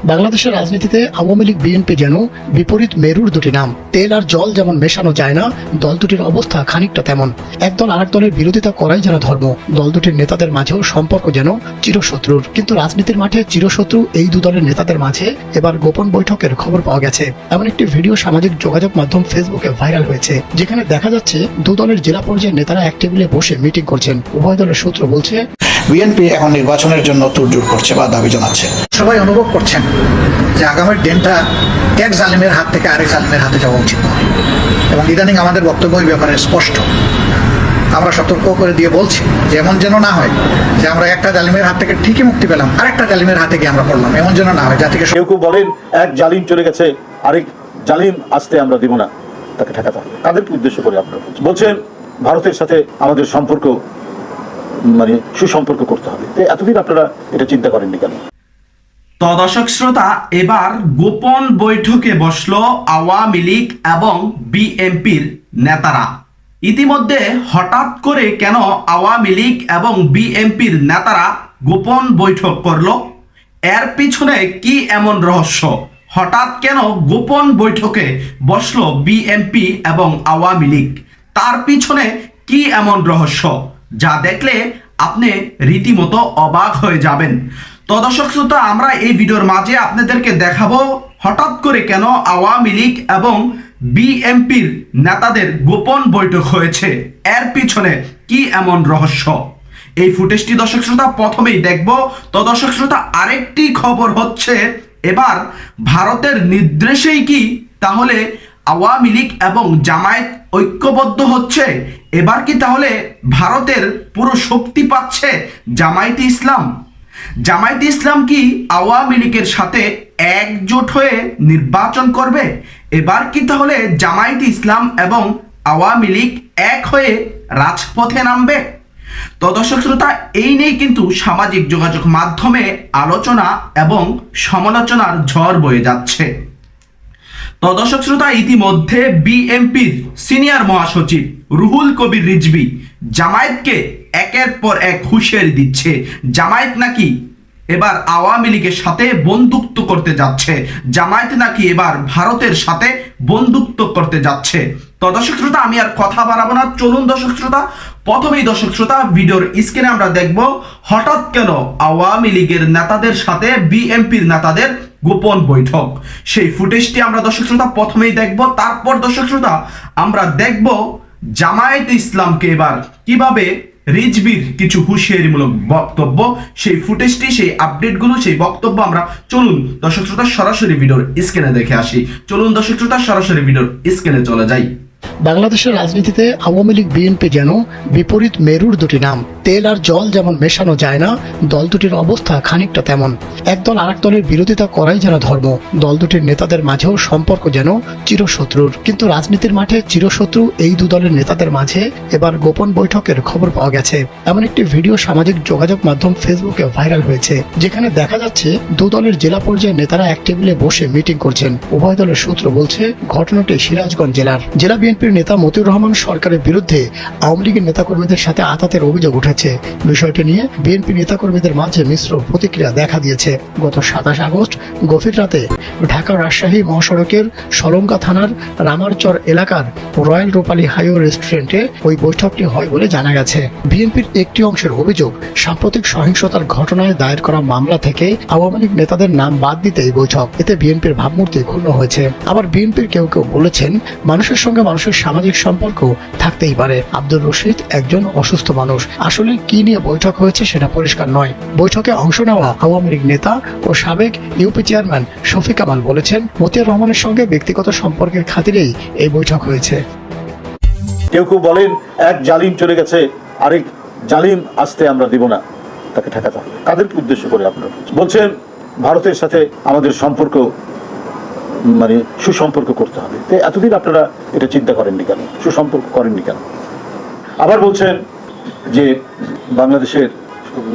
বাংলাদেশের রাজনীতিতে আওয়ামী লীগ বিএনপি যেন বিপরীত মেরুর দুটি নাম। তেল আর জল যেমন মেশানো যায় না, দল দুটির অবস্থা খানিকটা তেমন। একদল আরেক দলের বিরোধিতা করাই যেন ধর্ম। দল দুটির নেতাদের মাঝেও সম্পর্ক যেন চিরশত্রুর। কিন্তু রাজনীতির মাঠে চিরশত্রু এই দু দলের নেতাদের মাঝে এবার গোপন বৈঠকের খবর পাওয়া গেছে। এমন একটি ভিডিও সামাজিক যোগাযোগ মাধ্যম ফেসবুকে ভাইরাল হয়েছে, যেখানে দেখা যাচ্ছে দু দলের জেলা পর্যায়ে নেতারা এক টেবিলে বসে মিটিং করছেন। উভয় দলের সূত্র বলছে, বিএনপি এখন নির্বাচনের জন্য তোড়জোড় করছে বা দাবি জানাচ্ছে। সবাই অনুভব করছেন যে আগামীর দিনটা এক জালিমের হাত থেকে আরেক জালিমের হাতে যাওয়া উচিত নয়, এবং ইদানিং আমাদের বক্তব্য এই ব্যাপারে স্পষ্ট। আমরা সতর্ক করে দিয়ে বলছি যে এমন যেন না হয় যে আমরা একটা জালিমের হাত থেকে ঠিকই মুক্তি পেলাম, আরেকটা জালিমের হাতে গিয়ে আমরা পড়লাম। এমন যেন না হয়, জাতিকে কেউ কেউ বলেন এক জালিম চলে গেছে, আরেক জালিম আসতে আমরা দিব না, তাকে ঠেকাতে হবে। তাদেরকে উদ্দেশ্য করে আপনারা বলছেন ভারতের সাথে আমাদের সম্পর্ক মানে সুসম্পর্ক করতে হবে। এতদিন আপনারা এটা চিন্তা করেননি কেন? তো দর্শক শ্রোতা, এবার গোপন বৈঠকে বসলো আওয়ামী লীগ এবং বিএনপির নেতারা। ইতিমধ্যে হঠাৎ করে কেন আওয়ামী লীগ এবং বিএনপির নেতারা গোপন বৈঠক করলো? এর পিছনে কি এমন রহস্য? হঠাৎ কেন গোপন বৈঠকে বসলো বিএনপি এবং আওয়ামী লীগ? তার পিছনে কি এমন রহস্য যা দেখলে আপনি রীতিমতো অবাক হয়ে যাবেন। তো দর্শক শ্রোতা, আমরা এই ভিডিওর মাঝে আপনাদেরকে দেখাবো হঠাৎ করে কেন আওয়ামী লীগ এবং বিএনপির নেতাদের গোপন বৈঠক হয়েছে, এর পিছনে কি এমন রহস্য। এই ফুটেজটি দর্শক শ্রোতা প্রথমেই দেখব। তো দর্শক শ্রোতা, আরেকটি খবর হচ্ছে এবার ভারতের নির্দেশেই কি তাহলে আওয়ামী লীগ এবং জামায়াত ঐক্যবদ্ধ হচ্ছে? এবার কি তাহলে ভারতের পুরো শক্তি পাচ্ছে জামায়াতে ইসলাম? জামায়াতে ইসলাম কি আওয়ামী লীগের সাথে একজোট হয়ে নির্বাচন করবে? এবার কি তাহলে জামায়াতে ইসলাম এবং আওয়ামী লীগ এক হয়ে রাজপথে নামবে? তো দর্শক শ্রোতা, এই নিয়ে কিন্তু সামাজিক যোগাযোগ মাধ্যমে আলোচনা এবং সমালোচনার ঝড় বয়ে যাচ্ছে। তো দর্শক শ্রোতা, ইতিমধ্যে বিএনপির সিনিয়র মহাসচিব রুহুল কবির রিজভী জামায়াতকে একের পর এক হুঁশিয়ারি দিচ্ছে। জামায়াত নাকি এবার আওয়ামী লীগের সাথে বন্ধুত্ব করতে যাচ্ছে, জামায়াত নাকি এবার ভারতের সাথে বন্ধুত্ব করতে যাচ্ছে। তো দর্শক শ্রোতা, আমি আর কথা বাড়াবো না, চলুন দর্শক শ্রোতা, প্রথমেই দর্শক শ্রোতা ভিডিওর স্ক্রিনে আমরা দেখব হঠাৎ কেন আওয়ামী লীগের নেতাদের সাথে বিএনপির নেতাদের গোপন বৈঠক। সেই ফুটেজটি আমরা দর্শক শ্রোতা প্রথমেই দেখব। তারপর দর্শক শ্রোতা আমরা দেখব জামায়াতে ইসলামকে এবার কিভাবে রিজভীর কিছু হুঁশিয়ারিমূলক বক্তব্য, সেই ফুটেজটি, সেই আপডেটগুলো, সেই বক্তব্য আমরা চলুন দর্শক শ্রোতা সরাসরি ভিডিওর স্ক্রিনে দেখে আসি। চলুন দর্শক শ্রোতা সরাসরি ভিডিওর স্ক্রিনে চলে যাই। বাংলাদেশের রাজনীতিতে আওয়ামী লীগ বিএনপি যেন বিপরীত মেরুর দুটি নাম। তেল আর জল যেমন মেশানো যায় না, দল দুটির অবস্থা খানিকটা তেমন। একদল আরেক দলের বিরোধিতা করাই যেন ধর্ম। দল দুটির নেতাদের মাঝেও সম্পর্ক যেন চিরশত্রুর। কিন্তু রাজনীতির মাঠে চিরশত্রু এই দু দলের নেতাদের মাঝে এবার গোপন বৈঠকের খবর পাওয়া গেছে। এমন একটি ভিডিও সামাজিক যোগাযোগ মাধ্যম ফেসবুকে ভাইরাল হয়েছে, যেখানে দেখা যাচ্ছে দু দলের জেলা পর্যায়ে নেতারা এক টেবিলে বসে মিটিং করছেন। উভয় দলের সূত্র বলছে, ঘটনাটি সিরাজগঞ্জ জেলা বিএনপির নেতা মতিউর রহমান সরকারের বিরুদ্ধে আওয়ামী লীগের নেতাকর্মীদের সাথে আঘাতের অভিযোগ উঠেছে। বিষয়টি নিয়ে বিএনপি নেতাকর্মীদের মাঝে মিশ্র প্রতিক্রিয়া দেখা দিয়েছে। গত 27 আগস্ট গভীর রাতে ঢাকা রাজশাহী মহাসড়কের সলঙ্গা থানার রামারচর এলাকার রয়্যাল রূপালী হাইওয়ে রেস্টুরেন্টে ওই বৈঠকটি হয় বলে জানা গেছে। বিএনপির একটি অংশের অভিযোগ, সাম্প্রতিক সহিংসতার ঘটনায় দায়ের করা মামলা থেকে আওয়ামী লীগ নেতাদের নাম বাদ দিতে এই বৈঠক। এতে বিএনপির ভাবমূর্তি ক্ষুণ্ণ হয়েছে। আবার বিএনপির কেউ কেউ বলেছেন, মানুষের সঙ্গে মানুষের সামাজিক সম্পর্ক থাকতেই পারে। আব্দুর রশিদ একজন অসুস্থ মানুষ। আসলে কি নিয়ে বৈঠক হয়েছে সেটা পরিষ্কার নয়। বৈঠকে অংশ নেওয়া আওয়ামী লীগ নেতা ও সাবেক ইউপি চেয়ারম্যান শফিক কামাল বলেছেন, মতিউর রহমানের সঙ্গে ব্যক্তিগত সম্পর্কের খাতিরেই এই বৈঠক হয়েছে। কেউ কেউ বলেন এক জালিম চলে গেছে, আরেক জালিম আসতে আমরা দিব না, তাকে ঠেকাতে হবে। তাদেরকে উদ্দেশ্য করে আপনারা বলছেন ভারতের সাথে আমাদের সম্পর্ক মানে সুসম্পর্ক করতে হবে। এতদিন আপনারা এটা চিন্তা করেননি কেন? সুসম্পর্ক করেননি কেন? আবার বলছেন যে বাংলাদেশের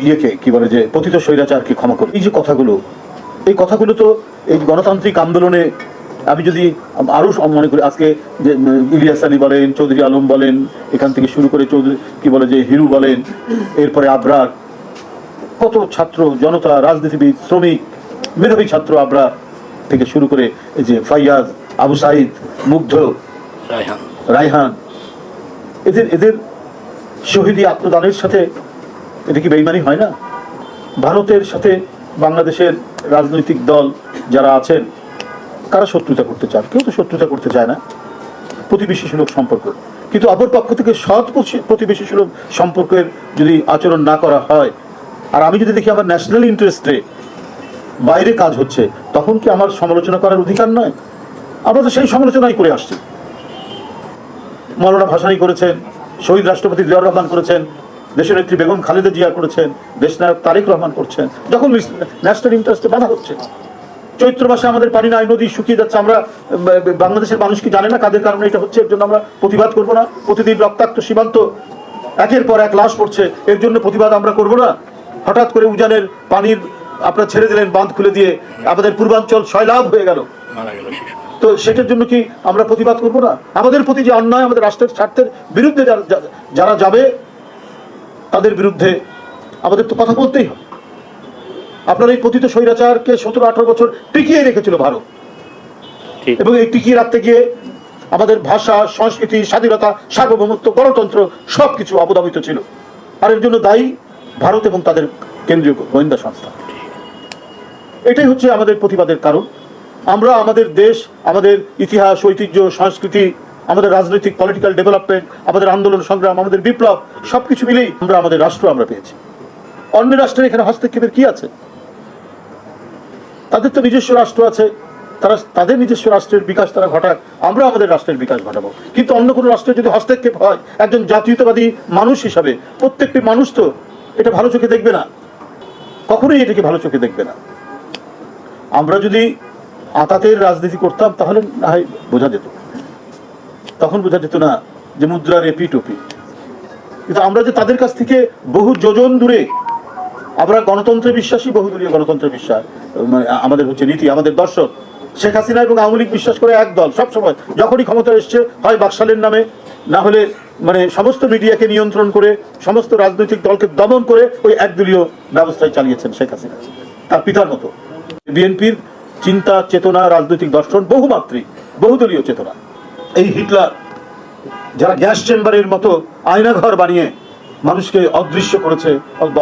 ইয়েকে কি বলে যে পতিত স্বৈরাচারকে ক্ষমা করে। এই যে কথাগুলো, এই কথাগুলো তো এই গণতান্ত্রিক আন্দোলনে আমি যদি আরো মনে করি, আজকে যে ইলিয়াস আলী বলেন, চৌধুরী আলম বলেন, এখান থেকে শুরু করে চৌধুরী কি বলে যে হিরু বলেন, এরপরে আবরার, কত ছাত্র জনতা, রাজনীতিবিদ, শ্রমিক, মেধাবী ছাত্র আমরা থেকে শুরু করে এই যে ফাইয়াজ, আবু সাইদ, মুগ্ধ, রায়হান, এদের শহীদি আত্মদানের সাথে এটা কি বেইমানি হয় না? ভারতের সাথে বাংলাদেশের রাজনৈতিক দল যারা আছেন কারা শত্রুতা করতে চান? কেউ তো শত্রুতা করতে চায় না, প্রতিবেশী সুলভ সম্পর্ক। কিন্তু অপর পক্ষ থেকে সৎ প্রতিবেশী সুলভ সম্পর্কের যদি আচরণ না করা হয়, আর আমি যদি দেখি আমার ন্যাশনাল ইন্টারেস্টে বাইরে কাজ হচ্ছে, তখন কি আমার সমালোচনা করার অধিকার নয়? আমরা তো সেই সমালোচনাই করে আসছি। মৌলানা ভাসানী করেছেন, শহীদ রাষ্ট্রপতি জিয়াউর রহমান করেছেন, দেশের নেত্রী বেগম খালেদা জিয়া করেছেন, দেশনায়ক তারেক রহমান করছেন, যখন ন্যাশনাল ইন্টারেস্টে বাধা হচ্ছে। চৈত্র মাসে আমাদের পানি নাই, নদী শুকিয়ে যাচ্ছে, আমরা বাংলাদেশের মানুষ কি জানে না কাদের কারণে এটা হচ্ছে? এর জন্য আমরা প্রতিবাদ করব না? প্রতিদিন রক্তাক্ত সীমান্ত একের পর এক লাশ পড়ছে, এর জন্য প্রতিবাদ আমরা করব না? হঠাৎ করে উজানের পানির আপনারা ছেড়ে দিলেন, বাঁধ খুলে দিয়ে আমাদের পূর্বাঞ্চল সয়লাভ হয়ে গেল, তো সেটার জন্য কি আমরা প্রতিবাদ করব না? আমাদের প্রতি যে অন্যায়, আমাদের রাষ্ট্রের স্বার্থের বিরুদ্ধে যারা যাবে তাদের বিরুদ্ধে আমাদের তো কথা বলতেই হবে। আপনার এই পতিত স্বৈরাচারকে 17-18 বছর টিকিয়ে রেখেছিল ভারত, এবং এই টিকিয়ে রাখতে গিয়ে আমাদের ভাষা, সংস্কৃতি, স্বাধীনতা, সার্বভৌমত্ব, গণতন্ত্র সবকিছু অবদমিত ছিল। আর এর জন্য দায়ী ভারত এবং তাদের কেন্দ্রীয় গোয়েন্দা সংস্থা। এটাই হচ্ছে আমাদের প্রতিবাদের কারণ। আমরা আমাদের দেশ, আমাদের ইতিহাস, ঐতিহ্য, সংস্কৃতি, আমাদের রাজনৈতিক পলিটিক্যাল ডেভেলপমেন্ট, আমাদের আন্দোলন সংগ্রাম, আমাদের বিপ্লব, সবকিছু মিলেই আমরা আমাদের রাষ্ট্র আমরা পেয়েছি। অন্য রাষ্ট্রের এখানে হস্তক্ষেপের কি আছে? তাদের তো নিজস্ব রাষ্ট্র আছে, তারা তাদের নিজস্ব রাষ্ট্রের বিকাশ তারা ঘটাক, আমরা আমাদের রাষ্ট্রের বিকাশ ঘটাবো। কিন্তু অন্য কোনো রাষ্ট্রের যদি হস্তক্ষেপ হয়, একজন জাতীয়তাবাদী মানুষ হিসাবে প্রত্যেকটি মানুষ তো এটা ভালো চোখে দেখবে না, কখনোই এটাকে ভালো চোখে দেখবে না। আমরা যদি আতাতের রাজনীতি করতাম তাহলে না হয় বোঝা যেত, তখন বোঝা যেত না যে মুদ্রার এপিট ওপিট। কিন্তু আমরা যে তাদের কাছ থেকে বহু যোজন দূরে, আমরা গণতন্ত্রে বিশ্বাসী, বহুদলীয় গণতন্ত্রে বিশ্বাস আমাদের হচ্ছে নীতি, আমাদের দর্শন। শেখ হাসিনা এবং আওয়ামী লীগ বিশ্বাস করে এক দল, সবসময় যখনই ক্ষমতা এসছে হয় বাকশালের নামে, না হলে সমস্ত মিডিয়াকে নিয়ন্ত্রণ করে, সমস্ত রাজনৈতিক দলকে দমন করে ওই একদলীয় ব্যবস্থায় চালিয়েছেন শেখ হাসিনা, তার পিতার মতো। বিএনপির চিন্তা, চেতনা, রাজনৈতিক দর্শন বহুমাত্রিক, বহুদলীয় চেতনা। এই হিটলার যারা গ্যাস চেম্বারের মতো আয়নাঘর বানিয়ে মানুষকে অদৃশ্য করেছে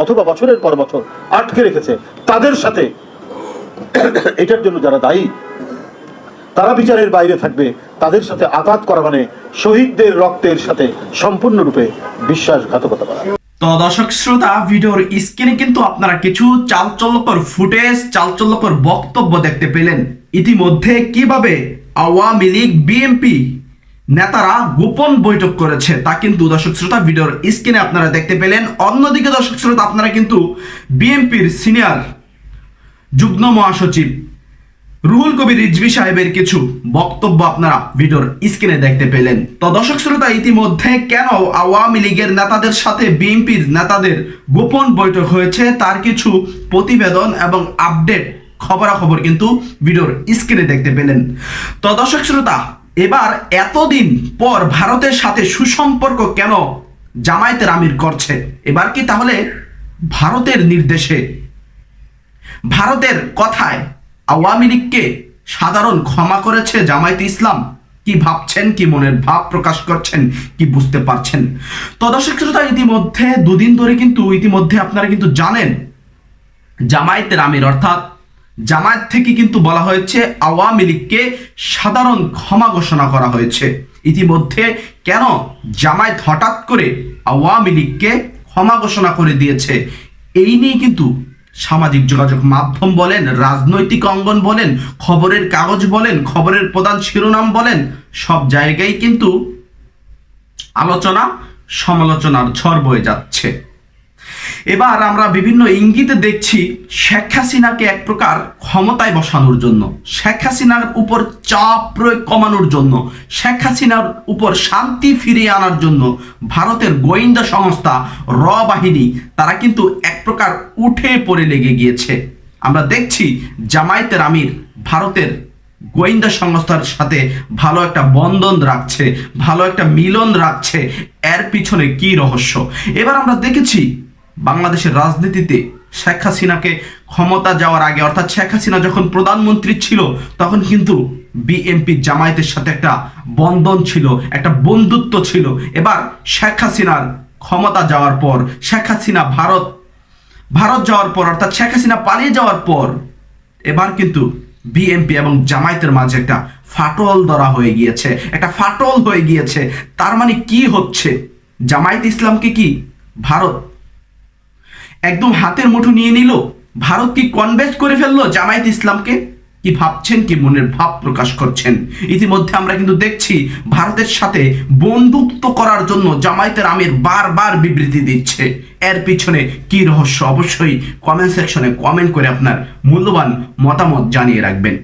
অথবা বছরের পর বছর আটকে রেখেছে, তাদের সাথে এটার জন্য যারা দায়ী তারা বিচারের বাইরে থাকবে। তাদের সাথে আঘাত করা মানে শহীদদের রক্তের সাথে সম্পূর্ণরূপে বিশ্বাসঘাতকতা করা। তো দর্শক শ্রোতা, ভিডিওর স্ক্রিনে কিন্তু আপনারা কিছু চাঞ্চল্যকর ফুটেজ, চাঞ্চল্যকর বক্তব্য দেখতে পেলেন। ইতিমধ্যে কিভাবে আওয়ামী লীগ, বিএনপি নেতারা গোপন বৈঠক করেছে তা কিন্তু দর্শক শ্রোতা ভিডিওর স্ক্রিনে আপনারা দেখতে পেলেন। অন্যদিকে দর্শক শ্রোতা, আপনারা কিন্তু বিএনপির সিনিয়র যুগ্ম মহাসচিব রুহুল কবির রিজভী সাহেবের কিছু বক্তব্য আপনারা ভিডিওর স্ক্রিনে দেখতে পেলেন। তো দর্শক শ্রোতা, ইতিমধ্যে কেন আওয়ামী লীগের নেতাদের সাথে বিএনপির নেতাদের গোপন বৈঠক হয়েছে তার কিছু প্রতিবেদন এবং আপডেট খবরাখবর কিন্তু ভিডিওর স্ক্রিনে দেখতে পেলেন। তো দর্শক শ্রোতা, এবার এতদিন পর ভারতের সাথে সুসম্পর্ক কেন জামায়াতের আমির করছে? এবার কি তাহলে ভারতের নির্দেশে, ভারতের কথায় আওয়ামী লীগকে সাধারণ ক্ষমা করেছে জামায়াতে ইসলাম? কি ভাবছেন, কি মনের ভাব প্রকাশ করছেন, কি বুঝতে পারছেন? তো দর্শক শ্রোতা, ইতিমধ্যে দুদিন ধরে কিন্তু আপনারা কিন্তু জানেন জামায়াতের আমির অর্থাৎ জামায়াত থেকে কিন্তু বলা হয়েছে আওয়ামী লীগকে সাধারণ ক্ষমা ঘোষণা করা হয়েছে। ইতিমধ্যে কেন জামায়াত হঠাৎ করে আওয়ামী লীগকে ক্ষমা ঘোষণা করে দিয়েছে, এই নিয়ে কিন্তু সামাজিক যোগাযোগ মাধ্যম বলেন, রাজনৈতিক অঙ্গন বলেন, খবরের কাগজ বলেন, খবরের প্রধান শিরোনাম বলেন, সব জায়গায় কিন্তু আলোচনা সমালোচনার ঝড় বয়ে যাচ্ছে। এবার আমরা বিভিন্ন ইঙ্গিতে দেখছি শেখ হাসিনাকে এক প্রকার ক্ষমতায় বসানোর জন্য, শেখ হাসিনার উপর চাপ প্রয়োগ কমানোর জন্য, শেখ হাসিনার উপর শান্তি ফিরিয়ে আনার জন্য ভারতের গোয়েন্দা সংস্থা র বাহিনী তারা কিন্তু এক প্রকার উঠে পড়ে লেগে গিয়েছে। আমরা দেখছি জামায়াতের আমির ভারতের গোয়েন্দা সংস্থার সাথে ভালো একটা বন্ধন রাখছে, ভালো একটা মিলন রাখছে। এর পিছনে কি রহস্য? এবার আমরা দেখেছি বাংলাদেশের রাজনীতিতে শেখ হাসিনাকে ক্ষমতা যাওয়ার আগে, অর্থাৎ শেখ হাসিনা যখন প্রধানমন্ত্রী ছিল, তখন কিন্তু বিএনপি জামায়াতের সাথে একটা বন্ধন ছিল, একটা বন্ধুত্ব ছিল। এবার শেখ হাসিনার ক্ষমতা যাওয়ার পর, শেখ হাসিনা ভারত যাওয়ার পর, অর্থাৎ শেখ হাসিনা পালিয়ে যাওয়ার পর, এবার কিন্তু বিএনপি এবং জামায়াতের মাঝে একটা ফাটল ধরা হয়ে গিয়েছে, একটা ফাটল হয়ে গিয়েছে। তার মানে কি হচ্ছে? জামায়াত ইসলামকে কি ভারত একদম হাতের মুঠো নিয়ে নিল? ভারত কি কনভিন্স করে ফেললো জামায়াত ইসলামকে? কি ভাবছেন, কি মনের ভাব প্রকাশ করছেন? ইতিমধ্যে আমরা কিন্তু দেখছি ভারতের সাথে বন্ধুত্ব করার জন্য জামায়াতের আমির বারবার বিবৃতি দিচ্ছে। এর পিছনে কি রহস্য? অবশ্যই কমেন্ট সেকশনে কমেন্ট করে আপনার মূল্যবান মতামত জানিয়ে রাখবেন।